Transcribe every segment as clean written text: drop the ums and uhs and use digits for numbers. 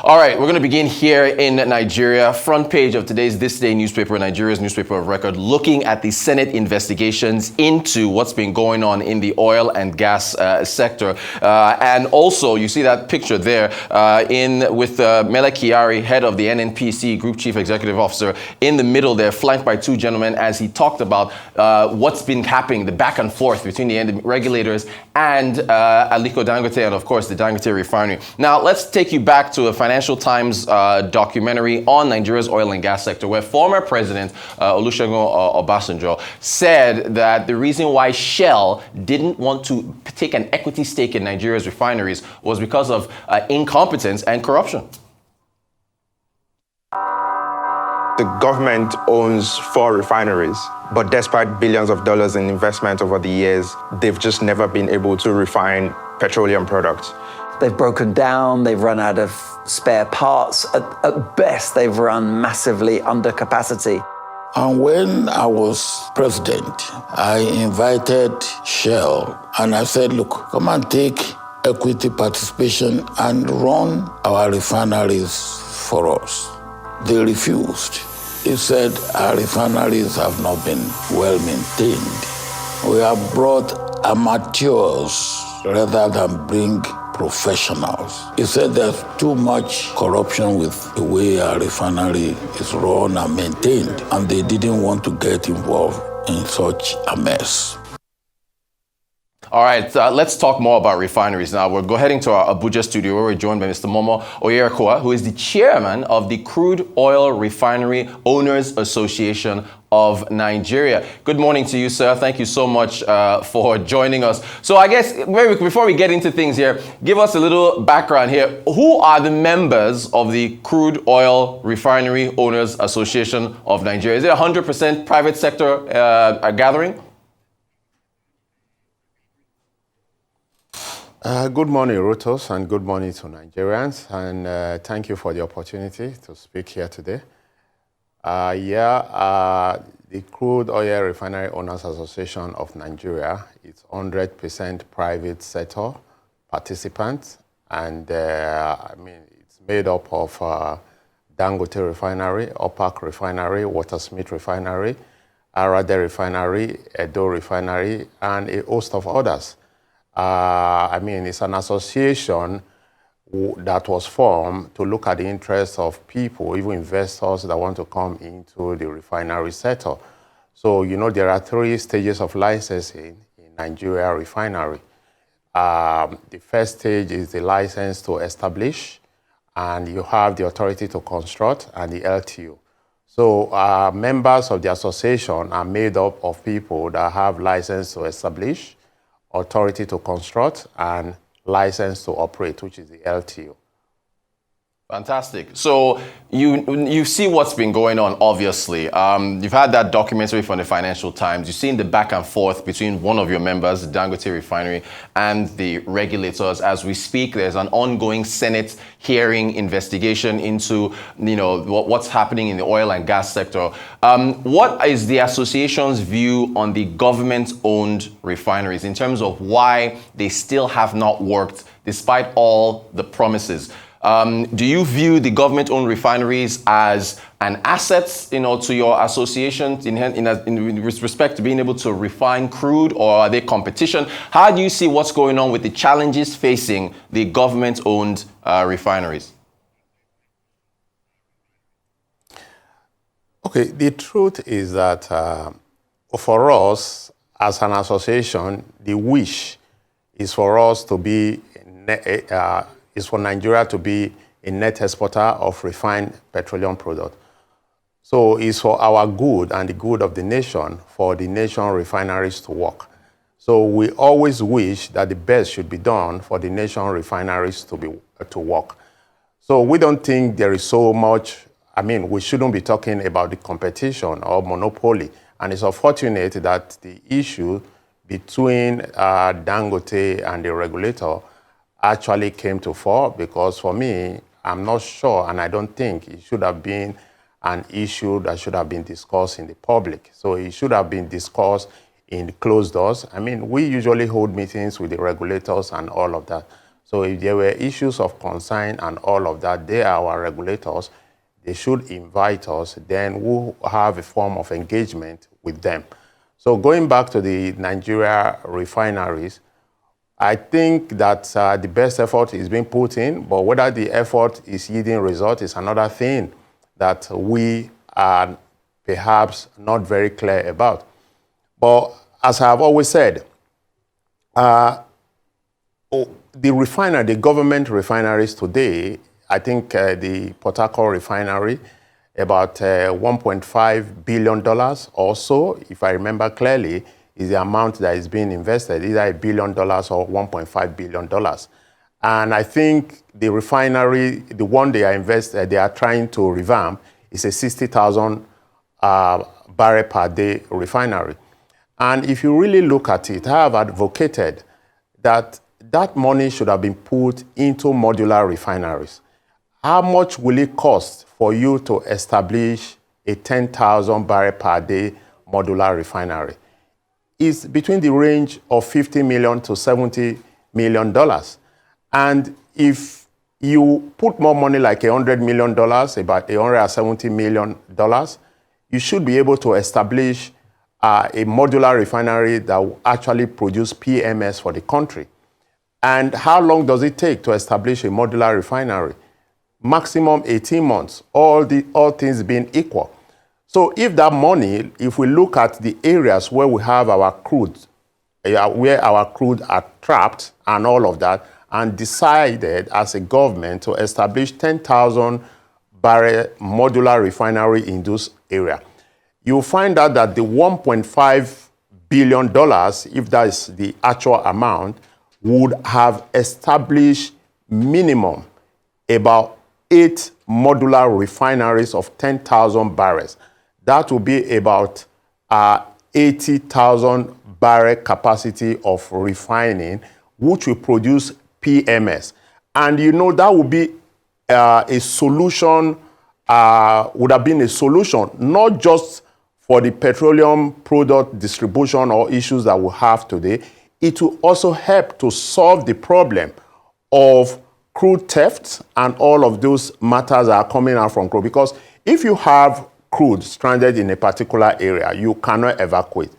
All right, we're going to begin here in Nigeria. Front page of today's This Day newspaper, Nigeria's newspaper of record, looking at the Senate investigations into what's been going on in the oil and gas sector. And also, you see that picture there with Mele Kyari, head of the NNPC, Group Chief Executive Officer, in the middle there, flanked by two gentlemen, as he talked about what's been happening, the back and forth between the regulators and Aliko Dangote, and of course the Dangote Refinery. Now, let's take you back to a Financial Times documentary on Nigeria's oil and gas sector, where former President Olusegun Obasanjo said that the reason why Shell didn't want to take an equity stake in Nigeria's refineries was because of incompetence and corruption. The government owns 4 refineries, but despite billions of dollars in investment over the years, they've just never been able to refine petroleum products. They've broken down, they've run out of spare parts. At best, they've run massively under capacity. And when I was president, I invited Shell and I said, look, come and take equity participation and run our refineries for us. They refused. He said, our refineries have not been well maintained. We have brought amateurs rather than bring professionals. He said there's too much corruption with the way our refinery is run and maintained, and they didn't want to get involved in such a mess. All right, let's talk more about refineries now. We're heading to our Abuja studio, where we're joined by Mr. Momoh Oyerekhua, who is the chairman of the Crude Oil Refinery Owners Association of Nigeria. Good morning to you, sir. Thank you so much for joining us. So I guess maybe before we get into things here, give us a little background here. Who are the members of the Crude Oil Refinery Owners Association of Nigeria? Is it 100% private sector gathering? Good morning, Rutos, and good morning to Nigerians, and thank you for the opportunity to speak here today. The Crude Oil Refinery Owners Association of Nigeria is 100% private sector participants, and it's made up of Dangote Refinery, Opak Refinery, Watersmith Refinery, Arade Refinery, Edo Refinery, and a host of others. It's an association that was formed to look at the interests of people, even investors that want to come into the refinery sector. So, there are 3 stages of licensing in Nigeria refinery. The first stage is the license to establish, and you have the authority to construct and the LTO. So, members of the association are made up of people that have license to establish, authority to construct, and license to operate, which is the LTO. Fantastic. So you see what's been going on, obviously. You've had that documentary from the Financial Times. You've seen the back and forth between one of your members, the Dangote Refinery, and the regulators. As we speak, there's an ongoing Senate hearing investigation into what's happening in the oil and gas sector. What is the association's view on the government-owned refineries in terms of why they still have not worked despite all the promises? Do you view the government-owned refineries as an asset, to your association in respect to being able to refine crude, or are they competition? How do you see what's going on with the challenges facing the government-owned refineries? Okay, the truth is that for us as an association, the wish is for us to be is for Nigeria to be a net exporter of refined petroleum products. So it's for our good and the good of the nation, for the nation refineries to work. So we always wish that the best should be done for the nation refineries to work. So we don't think there is so much, we shouldn't be talking about the competition or monopoly. And it's unfortunate that the issue between Dangote and the regulator actually came to fore, because for me, I'm not sure, and I don't think it should have been an issue that should have been discussed in the public. So it should have been discussed in closed doors. We usually hold meetings with the regulators and all of that. So if there were issues of concern and all of that, they are our regulators. They should invite us, then we'll have a form of engagement with them. So going back to the Nigeria refineries, I think that the best effort is being put in, but whether the effort is yielding result is another thing that we are perhaps not very clear about. But as I've always said, the government refineries today, I think the Port Harcourt refinery, about $1.5 billion or so, if I remember clearly, is the amount that is being invested, either $1 billion or $1.5 billion. And I think the refinery, the one they are trying to revamp, is a 60,000 barrel per day refinery. And if you really look at it, I have advocated that that money should have been put into modular refineries. How much will it cost for you to establish a 10,000 barrel per day modular refinery? It's between the range of $50 million to $70 million. And if you put more money like $100 million, about $170 million, you should be able to establish a modular refinery that will actually produce PMS for the country. And how long does it take to establish a modular refinery? Maximum 18 months, all things being equal. So if that money, if we look at the areas where we have our crude, where our crude are trapped and all of that, and decided as a government to establish 10,000 barrel modular refinery in those areas, you'll find out that the $1.5 billion, if that is the actual amount, would have established minimum about 8 modular refineries of 10,000 barrels. That will be about 80,000 barrel capacity of refining, which will produce PMS. And you know, that would be a solution, would have been a solution, not just for the petroleum product distribution or issues that we have today. It will also help to solve the problem of crude theft and all of those matters that are coming out from crude. Because if you have crude stranded in a particular area, you cannot evacuate.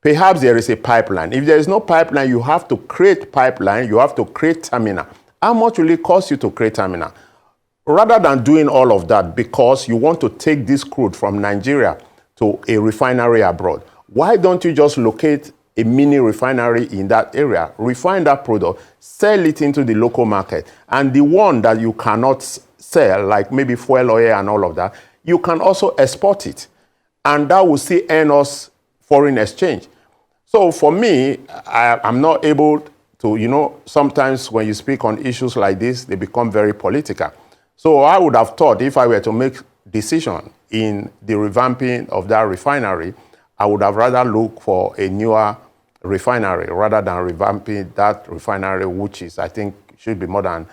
Perhaps there is a pipeline. If there is no pipeline, you have to create pipeline, you have to create terminal. How much will it cost you to create terminal? Rather than doing all of that because you want to take this crude from Nigeria to a refinery abroad, why don't you just locate a mini refinery in that area, refine that product, sell it into the local market, and the one that you cannot sell, like maybe fuel oil and all of that, you can also export it. And that will still earn us foreign exchange. So for me, I'm not able to, you know, sometimes when you speak on issues like this, they become very political. So I would have thought if I were to make decision in the revamping of that refinery, I would have rather looked for a newer refinery rather than revamping that refinery, which is, I think, should be more than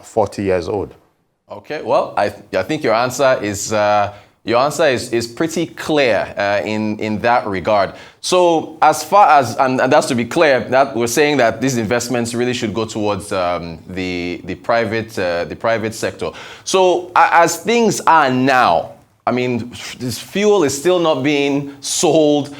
40 years old. Okay, well, I think your answer is pretty clear in that regard. So as far as, and that's to be clear, that we're saying that these investments really should go towards the private sector. So as things are now, I mean, this fuel is still not being sold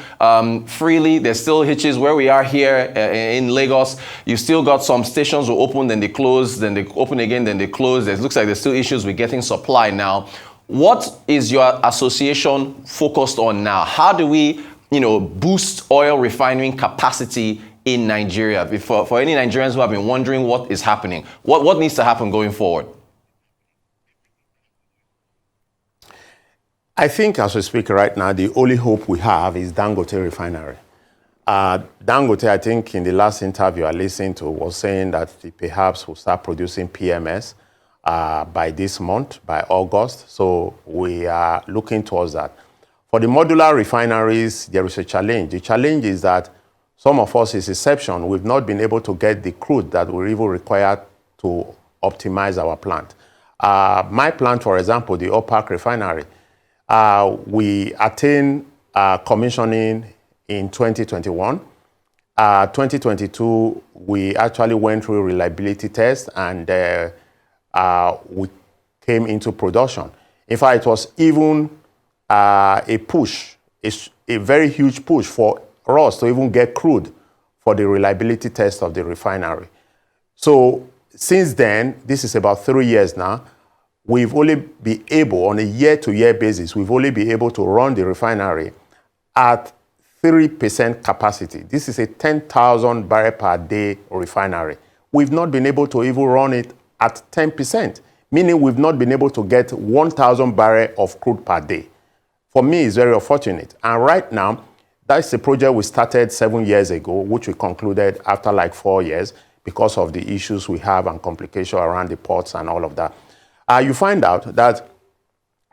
freely. There's still hitches where we are here in Lagos. You still got some stations will open, then they close, then they open again, then they close. It looks like there's still issues with getting supply now. What is your association focused on now? How do we, boost oil refining capacity in Nigeria? For any Nigerians who have been wondering what is happening, what needs to happen going forward? I think as we speak right now, the only hope we have is Dangote Refinery. Dangote, I think in the last interview I listened to, was saying that they perhaps will start producing PMS by this month, by August. So we are looking towards that. For the modular refineries, there is a challenge. The challenge is that some of us is exception. We've not been able to get the crude that we even require to optimize our plant. My plant, for example, the Oak Park Refinery, we attained commissioning in 2021. 2022, we actually went through reliability tests, and we came into production. In fact, it was even a push, a very huge push for us to even get crude for the reliability test of the refinery. So since then, this is about 3 years now, we've only been able, on a year-to-year basis, we've only been able to run the refinery at 3% capacity. This is a 10,000 barrel per day refinery. We've not been able to even run it at 10%, meaning we've not been able to get 1,000 barrel of crude per day. For me, it's very unfortunate. And right now, that's a project we started 7 years ago, which we concluded after like 4 years because of the issues we have and complications around the ports and all of that. You find out that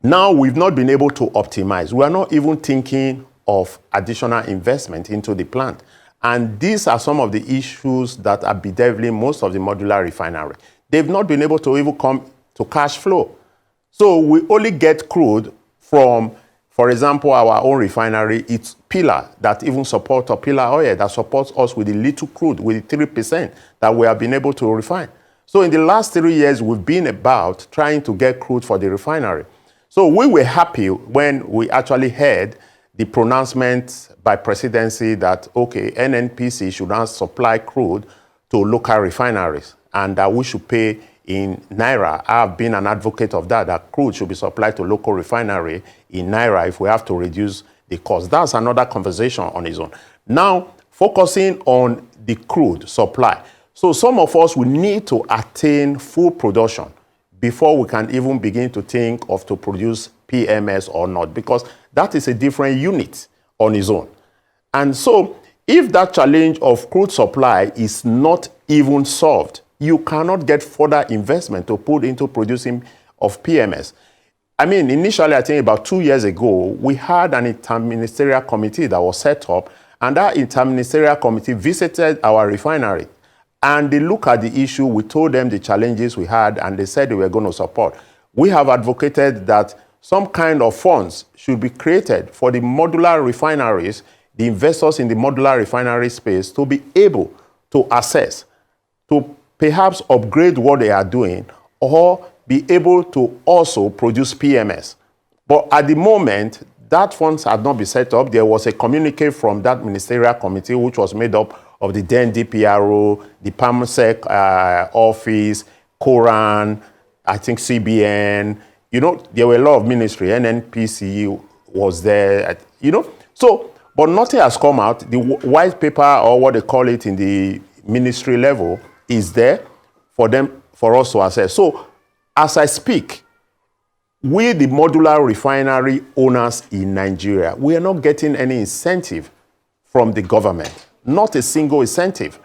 now we've not been able to optimize. We are not even thinking of additional investment into the plant. And these are some of the issues that are bedeviling most of the modular refinery. They've not been able to even come to cash flow. So we only get crude from, for example, our own refinery. It's Pillar that even supports, or Pillar Oil that supports us with the little crude, with the 3% that we have been able to refine. So in the last 3 years, we've been about trying to get crude for the refinery. So we were happy when we actually heard the pronouncement by presidency that, okay, NNPC should now supply crude to local refineries and that we should pay in Naira. I've been an advocate of that crude should be supplied to local refinery in Naira if we have to reduce the cost. That's another conversation on its own. Now, focusing on the crude supply. So some of us will need to attain full production before we can even begin to think of to produce PMS or not, because that is a different unit on its own. And so if that challenge of crude supply is not even solved, you cannot get further investment to put into producing of PMS. I mean, initially, I think about 2 years ago, we had an interministerial committee that was set up, and that interministerial committee visited our refinery. And they looked at the issue, we told them the challenges we had, and they said they were going to support. We have advocated that some kind of funds should be created for the modular refineries, the investors in the modular refinery space, to be able to assess, to perhaps upgrade what they are doing, or be able to also produce PMS. But at the moment, that funds had not been set up. There was a communique from that ministerial committee, which was made up of the then DPRO, the PAMSEC office, Coran, I think CBN. You know, there were a lot of ministry. NNPC was there, you know. So, but nothing has come out. The white paper, or what they call it in the ministry level, is there for us to assess. So, as I speak, we, the modular refinery owners in Nigeria, we are not getting any incentive from the government. Not a single incentive.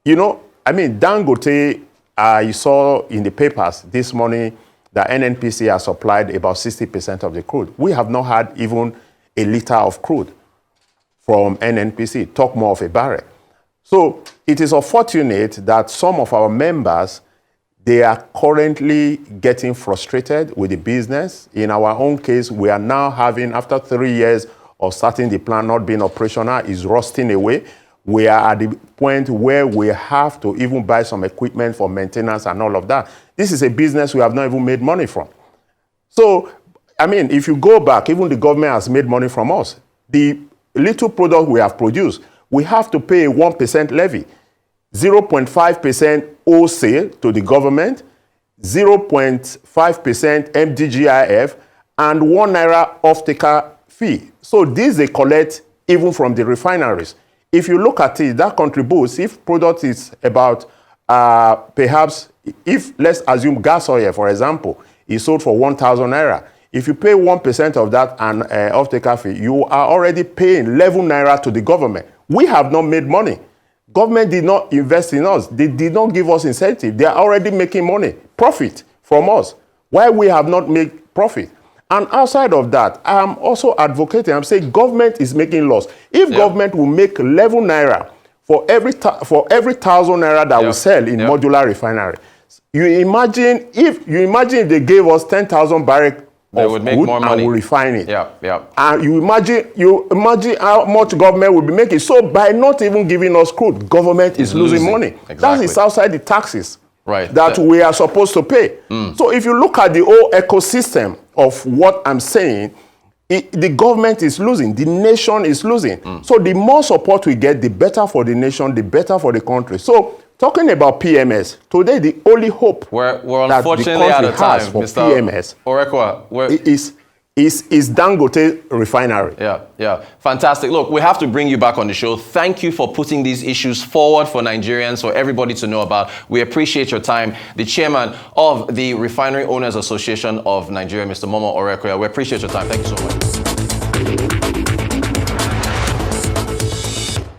You know, I mean, Dangote, I saw in the papers this morning that NNPC has supplied about 60% of the crude. We have not had even a liter of crude from NNPC, talk more of a barrel. So it is unfortunate that some of our members, they are currently getting frustrated with the business. In our own case, we are now having, after 3 years of starting the plant not being operational, is rusting away. We are at the point where we have to even buy some equipment for maintenance and all of that. This is a business we have not even made money from. So, I mean, if you go back, even the government has made money from us. The little product we have produced, we have to pay a 1% levy, 0.5% wholesale to the government, 0.5% MDGIF, and £1 off-taker fee. So these they collect even from the refineries. If you look at it, that contributes, if product is about, perhaps, if, let's assume gas oil, for example, is sold for 1,000 naira. If you pay 1% of that and off-taker fee, you are already paying 11 naira to the government. We have not made money. Government did not invest in us. They did not give us incentive. They are already making money, profit from us. Why we have not made profit? And outside of that, I am also advocating, I'm saying government is making loss. If government will make 11 naira for every 1,000 naira that we sell in modular refinery, you imagine if they gave us 10,000 barrel of would make crude more and money. will refine it. Yeah, yeah. And you imagine how much government will be making. So by not even giving us crude, government is losing money. Exactly. That is outside the taxes Right. that we are supposed to pay. So if you look at the whole ecosystem of what I'm saying, the government is losing, the nation is losing. So the more support we get, the better for the nation, the better for the country. So talking about PMS, today the only hope We're that the unfortunately out country of time, has for Mr. PMS Oyerekhua. is Dangote Refinery. Yeah. Fantastic. Look, we have to bring you back on the show. Thank you for putting these issues forward for Nigerians, for everybody to know about. We appreciate your time. The chairman of the Refinery Owners Association of Nigeria, Mr. Momoh Oyerekhua, we appreciate your time. Thank you so much.